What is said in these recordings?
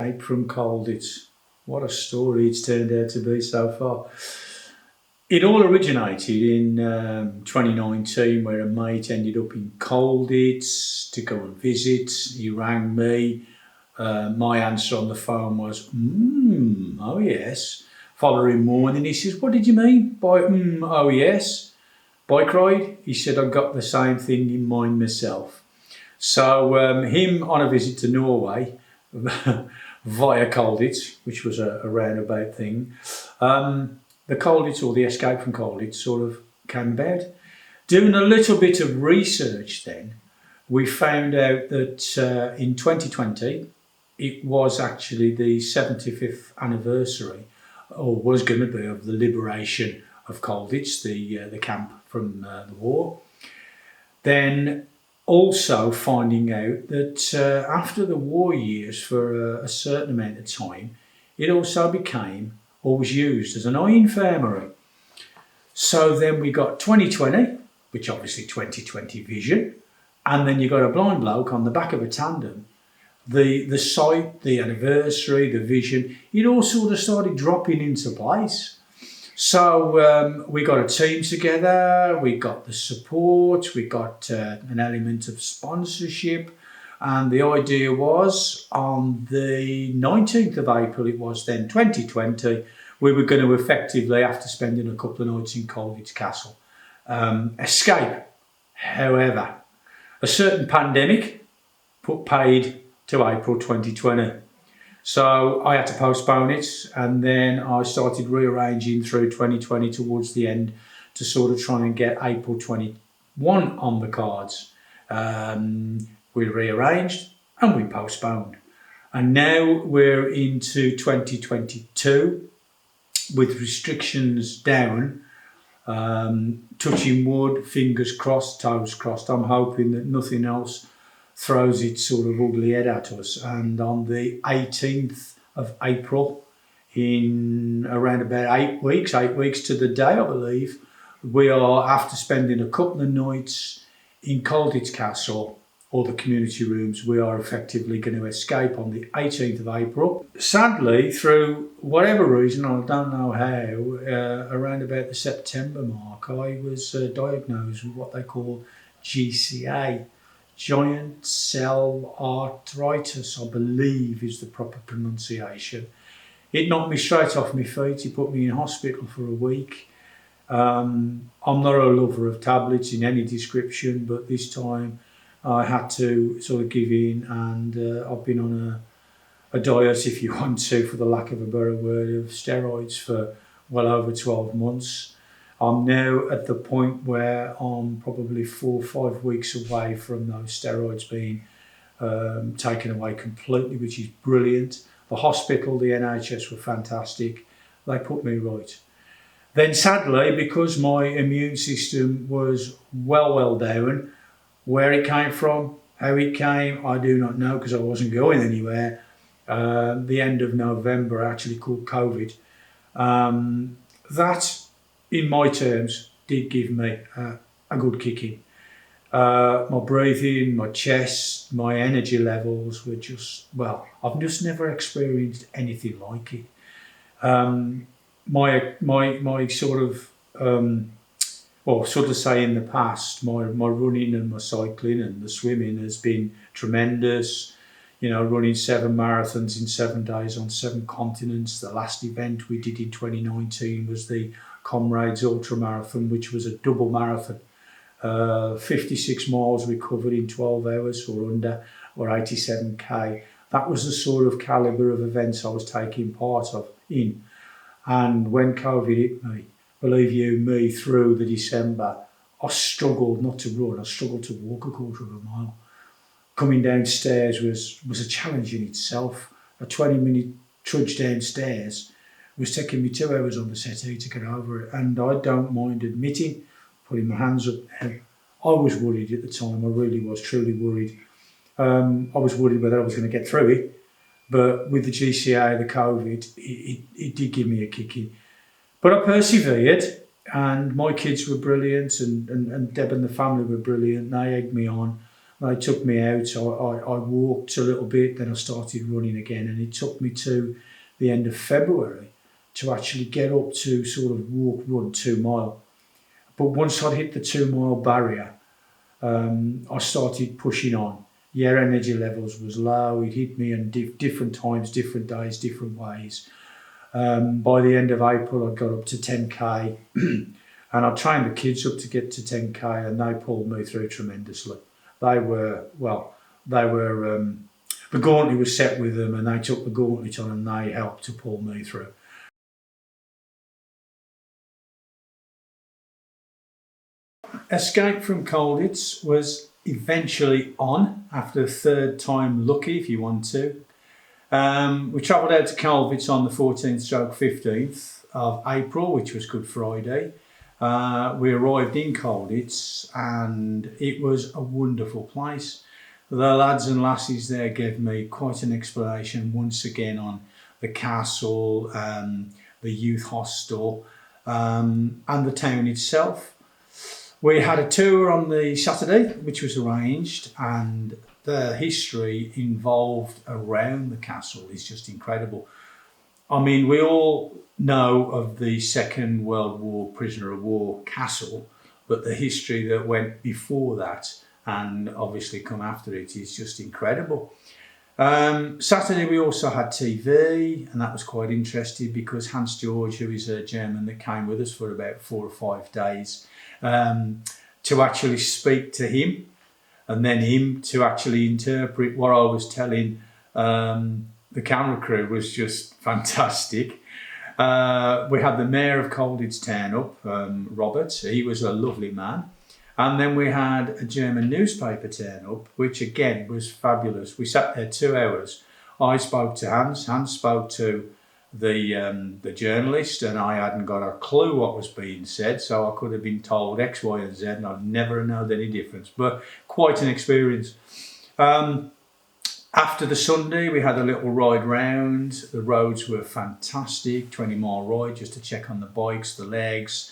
escape from Colditz. What a story it's turned out to be so far. It all originated in 2019, where a mate ended up in Colditz to go and visit. He rang me. My answer on the phone was, oh yes. Following morning, he says, what did you mean by, oh yes? I cried. He said, I got the same thing in mind myself. So him on a visit to Norway via Colditz, which was a roundabout thing, the Colditz, or the escape from Colditz, sort of came about. Doing a little bit of research then, we found out that in 2020, it was actually the 75th anniversary, or was going to be, of the liberation of Colditz, the camp from the war. Then also finding out that after the war years, for a certain amount of time, it also became, or was used as an eye infirmary. So then we got 2020, which obviously 2020 vision, and then you got a blind bloke on the back of a tandem. The site, the anniversary, the vision, it all sort of started dropping into place. So we got a team together, we got the support, we got an element of sponsorship, and the idea was on the 19th of April, it was then 2020, we were going to effectively, after spending a couple of nights in Colditz Castle, escape. However, a certain pandemic put paid to April 2020. So I had to postpone it, and then I started rearranging through 2020 towards the end to sort of try and get April 21 on the cards. We rearranged and we postponed. And now we're into 2022 with restrictions down. Touching wood, fingers crossed, toes crossed. I'm hoping that nothing else throws its sort of ugly head at us. And on the 18th of April, in around about 8 weeks to the day, I believe, we are, after spending a couple of nights in Colditz Castle, or the community rooms, we are effectively going to escape on the 18th of April. Sadly, through whatever reason, I don't know how, around about the September mark, I was diagnosed with what they call GCA, giant cell arthritis, I believe is the proper pronunciation. It knocked me straight off my feet. It put me in hospital for a week. I'm not a lover of tablets in any description, but this time I had to sort of give in, and I've been on a diet, if you want to, for the lack of a better word, of steroids for well over 12 months. I'm now at the point where I'm probably 4 or 5 weeks away from those steroids being taken away completely, which is brilliant. The hospital, the NHS were fantastic. They put me right. Then sadly, because my immune system was well down, where it came from, how it came, I do not know, because I wasn't going anywhere. The end of November, I actually caught COVID. That, in my terms, did give me a good kicking. My breathing, my chest, my energy levels were just, well, I've just never experienced anything like it. My sort of, well, sort of say in the past, my running and my cycling and the swimming has been tremendous. You know, running 7 marathons in 7 days on 7 continents. The last event we did in 2019 was the Comrades Ultra Marathon, which was a double marathon. 56 miles we covered in 12 hours or under, or 87k. That was the sort of calibre of events I was taking part of in. And when COVID hit me, believe you me, through the December, I struggled not to run, I struggled to walk a quarter of a mile. Coming downstairs was a challenge in itself. A 20-minute trudge downstairs was taking me 2 hours on the settee to get over it. And I don't mind admitting, putting my hands up there, I was worried at the time. I really was, truly worried. I was worried whether I was going to get through it. But with the GCA, the COVID, it did give me a kicking. But I persevered, and my kids were brilliant, and Deb and the family were brilliant. They egged me on. They took me out. I walked a little bit, then I started running again, and it took me to the end of February to actually get up to sort of walk, run 2 mile. But once I'd hit the 2 mile barrier, I started pushing on. Yeah, energy levels was low. It hit me in different times, different days, different ways. By the end of April, I got up to 10k, and I trained the kids up to get to 10k, and they pulled me through tremendously. The gauntlet was set with them, and they took the gauntlet on, and they helped to pull me through. Escape from Colditz was eventually on after the third time lucky, if you want to. We travelled out to Colditz on the 14th/15th of April, which was Good Friday. We arrived in Colditz, and it was a wonderful place. The lads and lassies there gave me quite an explanation once again on the castle, the youth hostel, and the town itself. We had a tour on the Saturday, which was arranged, and the history involved around the castle is just incredible. I mean, we all know of the Second World War prisoner of war castle, but the history that went before that and obviously come after it is just incredible. Saturday we also had TV, and that was quite interesting because Hans George, who is a German that came with us for about 4 or 5 days, to actually speak to him, and then him to actually interpret what I was telling the camera crew was just fantastic. We had the mayor of Colditz turn up, Robert. He was a lovely man. And then we had a German newspaper turn up, which again was fabulous. We sat there 2 hours. I spoke to Hans. Hans spoke to the journalist, and I hadn't got a clue what was being said, so I could have been told X, Y, and Z, and I'd never known any difference. But quite an experience. After the Sunday, we had a little ride round. The roads were fantastic, 20-mile ride just to check on the bikes, the legs,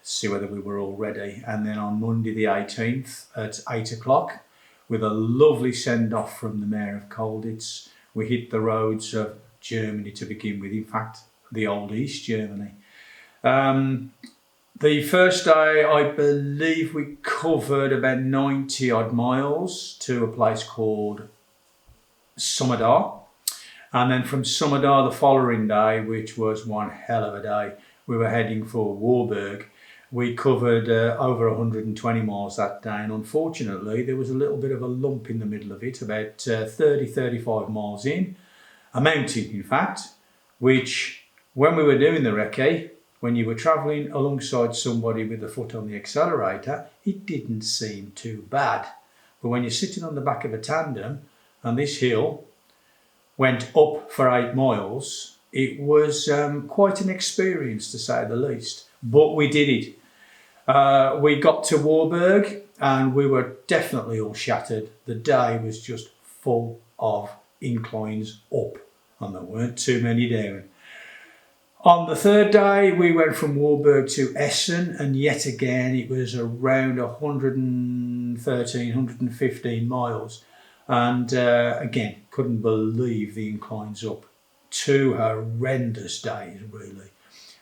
see whether we were all ready. And then on Monday the 18th at 8 o'clock, with a lovely send-off from the Mayor of Colditz, we hit the roads of Germany to begin with, in fact, the old East Germany. The first day, I believe we covered about 90 odd miles to a place called Sommerda. And then from Sommerda the following day, which was one hell of a day, we were heading for Warburg. We covered over 120 miles that day, and unfortunately there was a little bit of a lump in the middle of it, about 30-35 miles in, a mountain in fact, which when we were doing the recce, when you were travelling alongside somebody with the foot on the accelerator, it didn't seem too bad. But when you're sitting on the back of a tandem and this hill went up for 8 miles, it was quite an experience to say the least. But we did it. We got to Warburg and we were definitely all shattered. The day was just full of inclines up, and there weren't too many down. On the third day, we went from Warburg to Essen, and yet again it was around 113, 115 miles. And again, couldn't believe the inclines up. 2 horrendous days, really.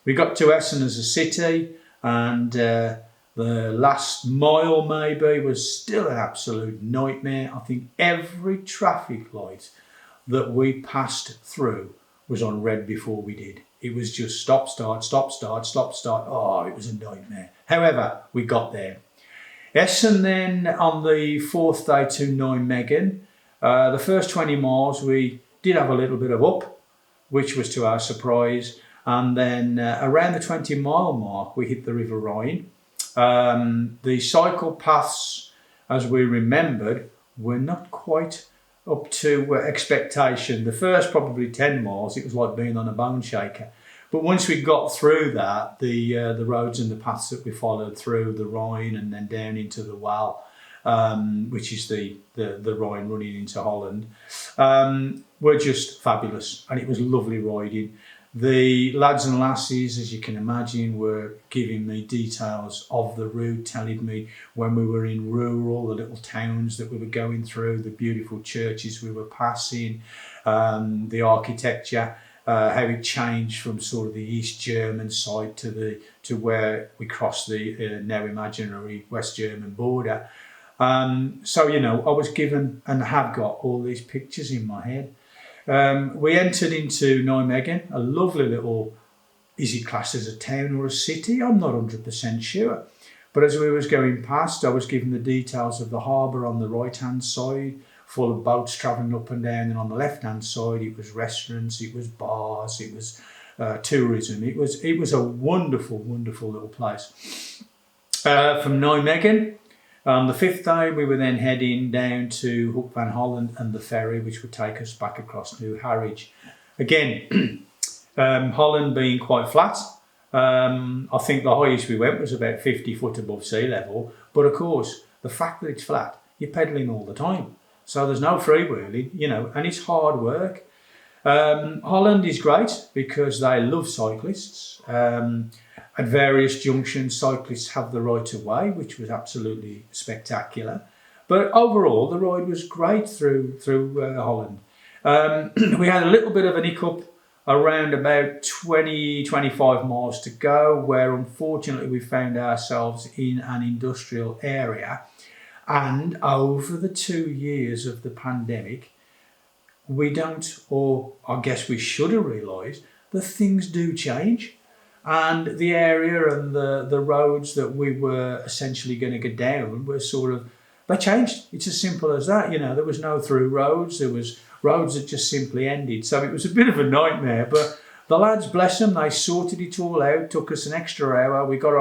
We got to Essen as a city, and the last mile maybe was still an absolute nightmare. I think every traffic light that we passed through was on red before we did. It was just stop, start, stop, start, stop, start. Oh, it was a nightmare. However, we got there. Essen then on the 4th day to Nijmegen. The first 20 miles we did have a little bit of up, which was to our surprise. And then around the 20-mile mark, we hit the River Rhine. The cycle paths, as we remembered, were not quite up to expectation. The first probably 10 miles, it was like being on a bone shaker. But once we got through that, the roads and the paths that we followed through the Rhine and then down into the Waal, which is the Rhine running into Holland, were just fabulous. And it was lovely riding. The lads and lasses, as you can imagine, were giving me details of the route, telling me when we were in rural, the little towns that we were going through, the beautiful churches we were passing, the architecture, how it changed from sort of the East German side to where we crossed the now imaginary West German border. So, I was given and have got all these pictures in my head. We entered into Nijmegen, a lovely little, is it classed as a town or a city? I'm not 100% sure. But as we was going past, I was given the details of the harbour on the right-hand side, full of boats travelling up and down, and on the left-hand side it was restaurants, it was bars, it was tourism. It was a wonderful, wonderful little place. From Nijmegen, on the fifth day, we were then heading down to Hoek van Holland and the ferry, which would take us back across New Harwich. Again, Holland being quite flat. I think the highest we went was about 50 foot above sea level. But of course, the fact that it's flat, you're pedalling all the time. So there's no freewheeling, and it's hard work. Holland is great because they love cyclists. At various junctions, cyclists have the right of way, which was absolutely spectacular. But overall, the ride was great through Holland. We had a little bit of an hiccup around about 25 miles to go, where unfortunately we found ourselves in an industrial area. And over the 2 years of the pandemic, we don't, or I guess we should have realised, that things do change. And the area and the roads that we were essentially going to go down were they changed. It's as simple as that. There was no through roads. There was roads that just simply ended. So it was a bit of a nightmare. But the lads, bless them, they sorted it all out. Took us an extra hour. We got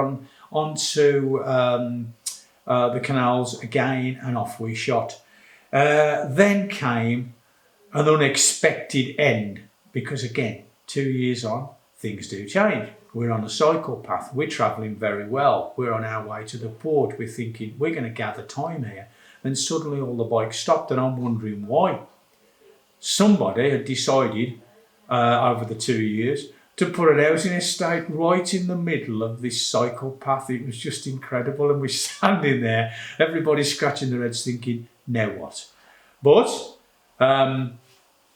onto the canals again, and off we shot. Then came an unexpected end because, again, 2 years on, things do change. We're on a cycle path. We're travelling very well. We're on our way to the port. We're thinking we're going to gather time here. And suddenly all the bikes stopped, and I'm wondering why. Somebody had decided over the 2 years to put an housing estate right in the middle of this cycle path. It was just incredible. And we're standing there, everybody scratching their heads thinking, now what? But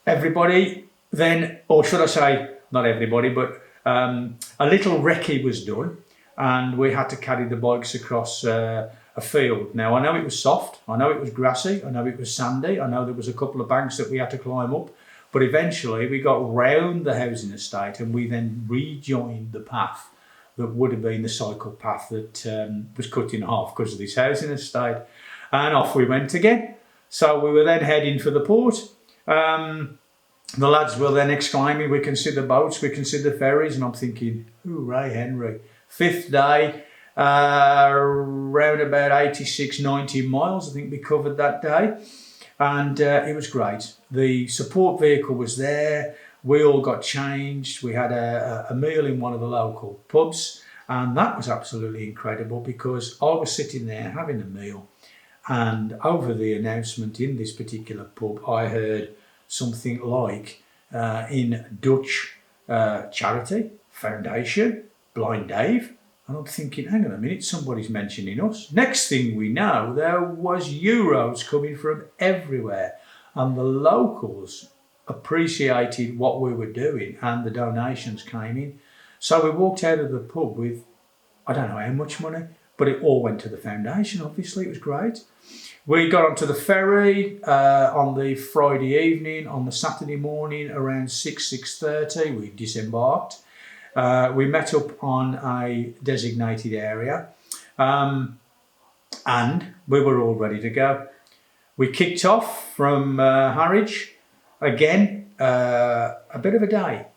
everybody then, or should I say, not everybody, but a little recce was done, and we had to carry the bikes across a field. Now, I know it was soft, I know it was grassy, I know it was sandy, I know there was a couple of banks that we had to climb up, but eventually we got round the housing estate and we then rejoined the path that would have been the cycle path that was cut in half because of this housing estate, and off we went again. So we were then heading for the port. The lads were then exclaiming, we can see the boats, we can see the ferries, and I'm thinking, hooray, Henry. Fifth day, around about 86, 90 miles, I think we covered that day, and it was great. The support vehicle was there, we all got changed, we had a meal in one of the local pubs, and that was absolutely incredible because I was sitting there having a meal, and over the announcement in this particular pub, I heard something like in Dutch charity, foundation, Blind Dave. And I'm thinking, hang on a minute, somebody's mentioning us. Next thing we know, there was euros coming from everywhere. And the locals appreciated what we were doing and the donations came in. So we walked out of the pub with, I don't know how much money, but it all went to the foundation, obviously. It was great. We got onto the ferry on the Friday evening. On the Saturday morning around 6:30, we disembarked. We met up on a designated area and we were all ready to go. We kicked off from Harwich. Again, a bit of a day.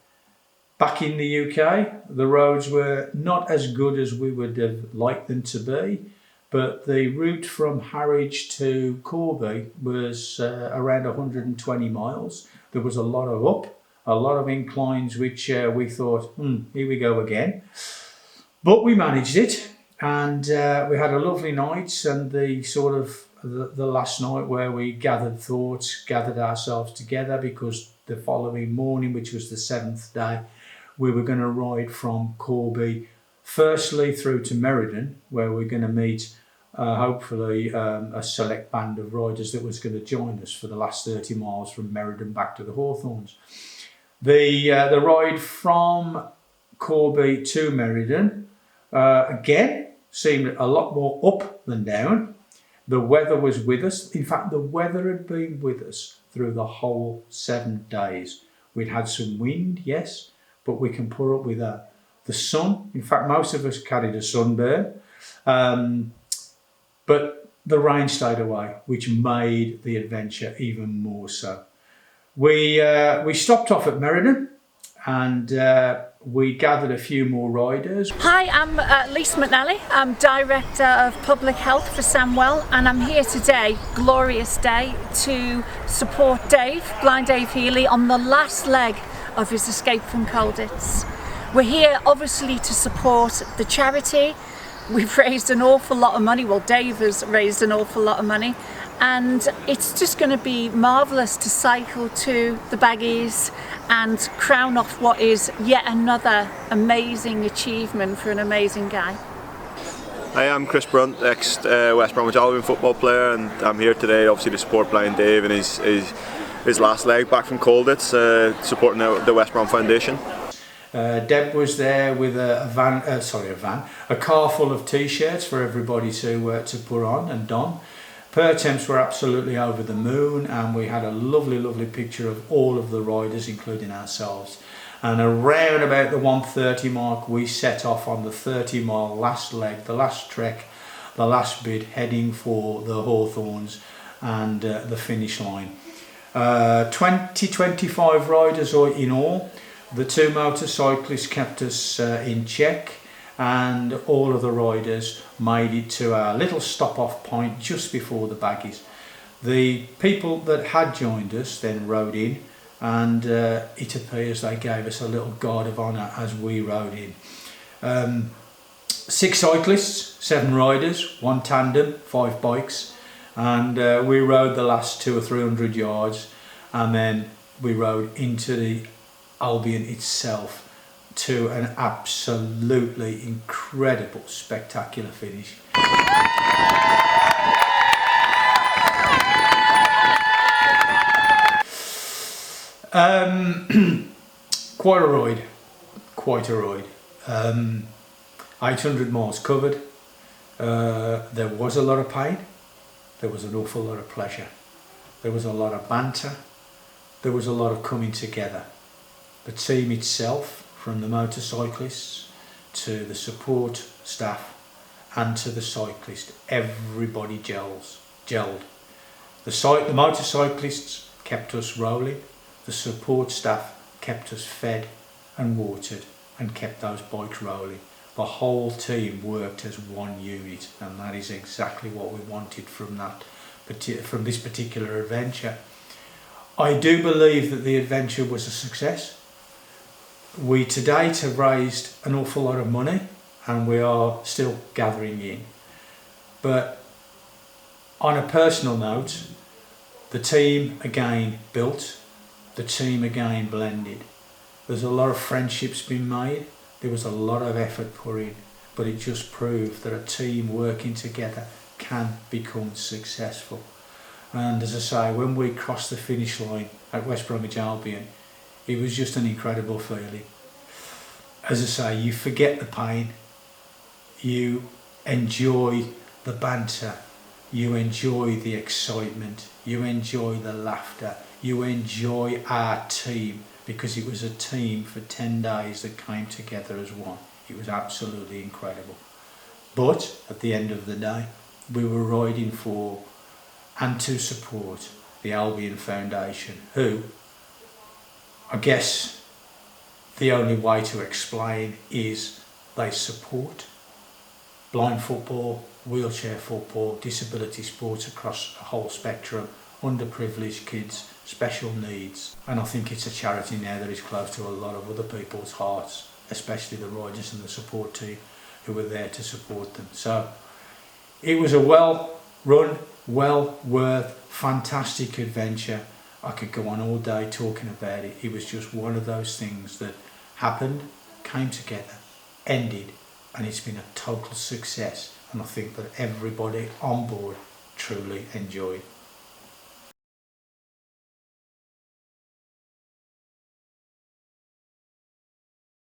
Back in the UK, the roads were not as good as we would have liked them to be. But the route from Harwich to Corby was around 120 miles. There was a lot of up, a lot of inclines, which we thought, here we go again. But we managed it, and we had a lovely night, and the last night where we gathered thoughts, gathered ourselves together, because the following morning, which was the 7th day, we were going to ride from Corby firstly through to Meriden, where we're going to meet hopefully a select band of riders that was going to join us for the last 30 miles from Meriden back to the Hawthorns. The ride from Corby to Meriden, again, seemed a lot more up than down. The weather was with us. In fact, the weather had been with us through the whole 7 days. We'd had some wind, yes, but we can put up with that. The sun, in fact, most of us carried a sunburn, but the rain stayed away, which made the adventure even more so. We stopped off at Meriden and we gathered a few more riders. Hi, I'm Lisa McNally. I'm Director of Public Health for Samwell, and I'm here today, glorious day, to support Blind Dave Healy, on the last leg of his escape from Colditz. We're here obviously to support the charity. We've raised an awful lot of money, well Dave has raised an awful lot of money, and it's just going to be marvellous to cycle to the Baggies and crown off what is yet another amazing achievement for an amazing guy. Hi, I'm Chris Brunt, ex-West Bromwich Albion football player, and I'm here today obviously to support Blind Dave in his last leg back from Colditz, supporting the West Brom Foundation. Deb was there with a car full of t-shirts for everybody to put on and don. Pertemps were absolutely over the moon, and we had a lovely picture of all of the riders, including ourselves. And around about the 1:30 mark, we set off on the 30-mile last leg, the last trek, the last bit, heading for the Hawthorns and the finish line. 25 riders in all. The 2 motorcyclists kept us in check, and all of the riders made it to our little stop-off point just before the Baggies. The people that had joined us then rode in, and it appears they gave us a little guard of honour as we rode in. 6 cyclists, 7 riders, 1 tandem, 5 bikes, and we rode the last 200 or 300 yards, and then we rode into the Albion itself to an absolutely incredible, spectacular finish. Quite a ride. 800 miles covered. There was a lot of pain. There was an awful lot of pleasure. There was a lot of banter. There was a lot of coming together. The team itself, from the motorcyclists to the support staff and to the cyclist, everybody gelled. The motorcyclists kept us rolling, the support staff kept us fed and watered and kept those bikes rolling. The whole team worked as one unit, and that is exactly what we wanted from this particular adventure. I do believe that the adventure was a success. We to date have raised an awful lot of money, and we are still gathering in. But on a personal note, the team again built, the team again blended. There's a lot of friendships been made, there was a lot of effort put in, but it just proved that a team working together can become successful. And as I say, when we crossed the finish line at West Bromwich Albion, it was just an incredible feeling. As I say, you forget the pain, you enjoy the banter, you enjoy the excitement, you enjoy the laughter, you enjoy our team, because it was a team for 10 days that came together as one. It was absolutely incredible. But at the end of the day, we were riding for and to support the Albion Foundation, who, I guess the only way to explain is they support blind football, wheelchair football, disability sports across the whole spectrum, underprivileged kids, special needs. And I think it's a charity now that is close to a lot of other people's hearts, especially the riders and the support team who were there to support them. So it was a well run, well worth, fantastic adventure. I could go on all day talking about it. It was just one of those things that happened, came together, ended, and it's been a total success. And I think that everybody on board truly enjoyed.